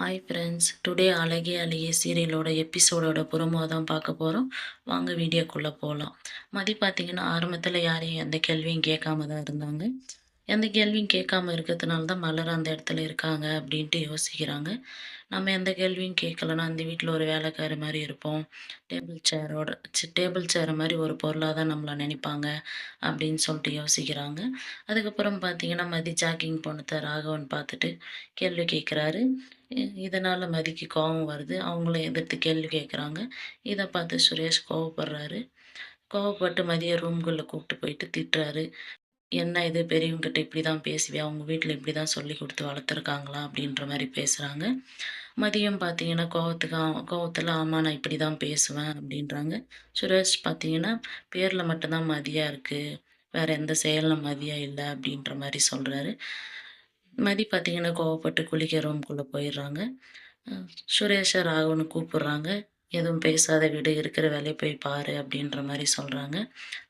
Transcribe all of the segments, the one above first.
Hi friends, today அழகே அழகே சீரியலோட எபிசோடோட புறமோ தான் பார்க்க போகிறோம். வாங்க வீடியோக்குள்ளே போகலாம். மதி பார்த்தீங்கன்னா ஆரம்பத்தில் யாரையும் எந்த கேள்வியும் கேட்காம தான் இருந்தாங்க. எந்த கேள்வியும் கேட்காம இருக்கிறதுனால தான் மலர் அந்த இடத்துல இருக்காங்க அப்படின்ட்டு யோசிக்கிறாங்க. நம்ம எந்த கேள்வியும் கேட்கலன்னா அந்த வீட்டில் ஒரு வேலைக்காரி மாதிரி இருப்போம். டேபிள் சேர் மாதிரி ஒரு பொருளாக தான் நம்மளை நினைப்பாங்க அப்படின்னு சொல்லிட்டு யோசிக்கிறாங்க. அதுக்கப்புறம் பார்த்தீங்கன்னா மதி ஜாக்கிங் போனதை ராகவன் பார்த்துட்டு கேள்வி கேட்குறாரு. இதனால் மதிக்கு கோபம் வருது. அவங்களும் எதிர்த்து கேள்வி கேட்குறாங்க. இதை பார்த்து சுரேஷ் கோவப்படுறாரு. கோவப்பட்டு மதிய ரூம்குள்ளே கூப்பிட்டு போயிட்டு திட்டுறாரு. என்ன இது, பெரியவங்ககிட்ட இப்படி தான் பேசுவியா? அவங்க வீட்டில் இப்படி தான் சொல்லி கொடுத்து வளர்த்துருக்காங்களா? அப்படின்ற மாதிரி பேசுகிறாங்க. மதியம் பார்த்தீங்கன்னா கோவத்தில் ஆமாம் நான் இப்படி தான் பேசுவேன் அப்படின்றாங்க. சுரேஷ் பார்த்தீங்கன்னா பேரில் மட்டும்தான் மதியா இருக்குது, வேறு எந்த செயலில் மதியா இல்லை அப்படின்ற மாதிரி சொல்கிறாரு. மதி பார்த்தீங்கன்னா கோவப்பட்டு குளிக்க ரூம்குள்ளே போயிடுறாங்க. சுரேஷை ராகுன்னு கூப்பிடுறாங்க. எதுவும் பேசாத விடு, இருக்கிற வேலையை போய் பாரு அப்படின்ற மாதிரி சொல்கிறாங்க.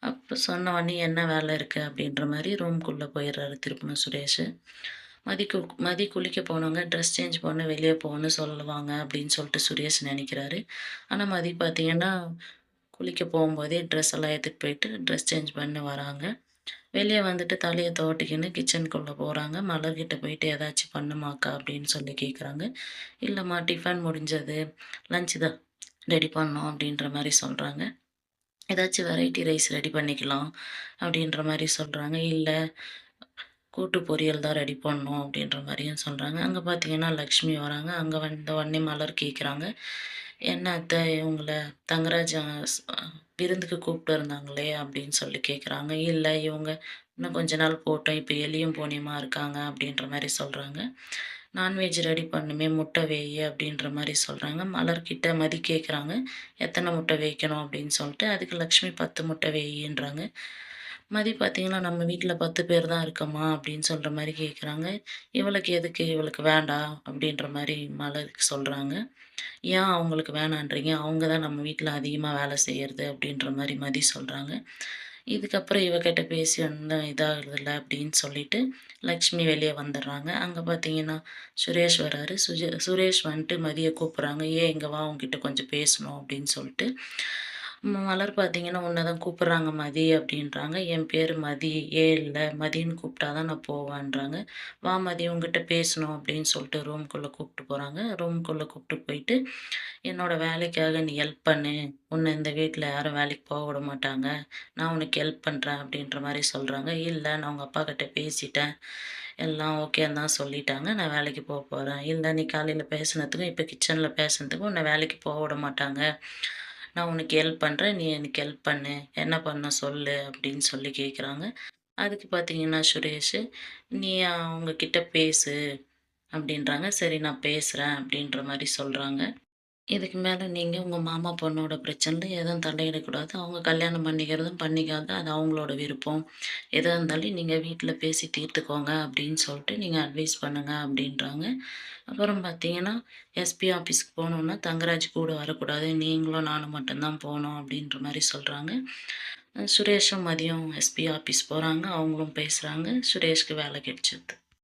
அப்போ சொன்ன உடனே என்ன வேலை இருக்குது அப்படின்ற மாதிரி ரூம்குள்ளே போயிடுறாரு திருப்பணும் சுரேஷ். மதி குளிக்க போனவங்க ட்ரெஸ் சேஞ்ச் பண்ண வெளியே போகணும்னு சொல்லுவாங்க அப்படின்னு சொல்லிட்டு சுரேஷ் நினைக்கிறாரு. ஆனால் மதி பார்த்தீங்கன்னா குளிக்க போகும்போதே ட்ரெஸ் எல்லாம் எடுத்துகிட்டு போயிட்டு ட்ரெஸ் சேஞ்ச் பண்ணி வராங்க. வெளியே வந்துட்டு தலையை துவட்டிக்கின்னு கிச்சனுக்குள்ளே போகிறாங்க. மலர்கிட்ட போயிட்டு ஏதாச்சும் பண்ணுமாக்கா அப்படின்னு சொல்லி கேட்குறாங்க. இல்லைம்மா டிஃபன் முடிஞ்சது, லஞ்சு தான் ரெடி பண்ணோம் அப்படின்ற மாதிரி சொல்கிறாங்க. ஏதாச்சும் வெரைட்டி ரைஸ் ரெடி பண்ணிக்கலாம் அப்படின்ற மாதிரி சொல்கிறாங்க. இல்லை கூட்டு பொரியல் தான் ரெடி பண்ணோம் அப்படின்ற மாதிரியும் சொல்கிறாங்க. அங்கே பார்த்தீங்கன்னா லக்ஷ்மி வராங்க. அங்கே வந்த உடனே மலர் கேட்குறாங்க, என்ன அத்தை இவங்கள தங்கராஜ் விருந்துக்கு கூப்பிட்டு இருந்தாங்களே அப்படின்னு சொல்லி கேட்குறாங்க. இல்லை இவங்க இன்னும் கொஞ்ச நாள் போட்டோம், இப்போ எலியும் பூனையுமா இருக்காங்க அப்படின்ற மாதிரி சொல்கிறாங்க. நான்வெஜ் ரெடி பண்ணுமே, முட்டை வேய் அப்படின்ற மாதிரி சொல்கிறாங்க. மலர்கிட்ட மதி கேட்குறாங்க எத்தனை முட்டை வைக்கணும் அப்படின்னு சொல்லிட்டு. அதுக்கு லக்ஷ்மி 10 முட்டை வேயின்றாங்க. மதி பார்த்தீங்கன்னா நம்ம வீட்டில் 10 பேர் தான் இருக்கோமா அப்படின்னு சொல்கிற மாதிரி கேட்குறாங்க. இவளுக்கு எதுக்கு, இவளுக்கு வேண்டாம் அப்படின்ற மாதிரி மலருக்கு சொல்கிறாங்க. ஏன் அவங்களுக்கு வேணான்றீங்க, அவங்க தான் நம்ம வீட்டில் அதிகமாக வேலை செய்கிறது அப்படின்ற மாதிரி மதி சொல்கிறாங்க. இதுக்கப்புறம் இவகிட்ட பேசி ஒன்றும் இதாகிறதில்ல அப்படின்னு சொல்லிட்டு லக்ஷ்மி வெளியே வந்துடுறாங்க. அங்கே பார்த்தீங்கன்னா சுரேஷ் வராரு. சுரேஷ் வந்துட்டு மதியை கூப்பிட்றாங்க. ஏன் இங்கே வா, உங்ககிட்ட கொஞ்சம் பேசணும் அப்படின்னு சொல்லிட்டு. மலர் பார்த்தீங்கன்னா உன்னை தான் கூப்பிட்றாங்க மதி அப்படின்றாங்க. என் பேர் மதி, இல்லை மதின்னு கூப்பிட்டா தான் நான் போவேன்றாங்க. வா மதி உங்ககிட்ட பேசணும் அப்படின்னு சொல்லிட்டு ரூம்குள்ளே கூப்பிட்டு போகிறாங்க. ரூம்குள்ளே கூப்பிட்டு போயிட்டு என்னோடய வேலைக்காக நீ ஹெல்ப் பண்ணு, உன்னை இந்த வீட்டில் யாரும் வேலைக்கு போக விட மாட்டாங்க, நான் உனக்கு ஹெல்ப் பண்ணுறேன் அப்படின்ற மாதிரி சொல்கிறாங்க. இல்லை நான் உங்கள் அப்பா கிட்ட பேசிட்டேன், எல்லாம் ஓகேன்னு தான் சொல்லிட்டாங்க, நான் வேலைக்கு போக போகிறேன். இல்லை நீ காலையில் பேசுனதுக்கும் இப்போ கிச்சனில் பேசுனதுக்கும் உன்னை வேலைக்கு போக விட மாட்டாங்க, நான் உனக்கு ஹெல்ப் பண்ணுறேன், நீ எனக்கு ஹெல்ப் பண்ணு, என்ன பண்ண சொல்லு அப்படின்னு சொல்லி கேட்குறாங்க. அதுக்கு பார்த்தீங்கன்னா சுரேஷ், நீ அவங்கக்கிட்ட பேசு அப்படின்றாங்க. சரி நான் பேசுகிறேன் அப்படின்ற மாதிரி சொல்கிறாங்க. இதுக்கு மேலே நீங்கள் உங்கள் மாமா பொண்ணோட பிரச்சனையில் எதுவும் தலையிடக்கூடாது. அவங்க கல்யாணம் பண்ணிக்கிறதும் பண்ணிக்காத அது அவங்களோட விருப்பம். எதாக இருந்தாலும் நீங்கள் வீட்டில் பேசி தீர்த்துக்கோங்க அப்படின்னு சொல்லிட்டு நீங்கள் அட்வைஸ் பண்ணுங்கள் அப்படின்றாங்க. அப்புறம் பார்த்தீங்கன்னா எஸ்பி ஆஃபீஸ்க்கு போகணுன்னா தங்கராஜ் கூட வரக்கூடாது, நீங்களும் நானும் மட்டும்தான் போகணும் அப்படின்ற மாதிரி சொல்கிறாங்க. சுரேஷும் மதியம் எஸ்பி ஆஃபீஸ் போகிறாங்க. அவங்களும் பேசுகிறாங்க. சுரேஷ்க்கு வேலை கிடைச்சிது.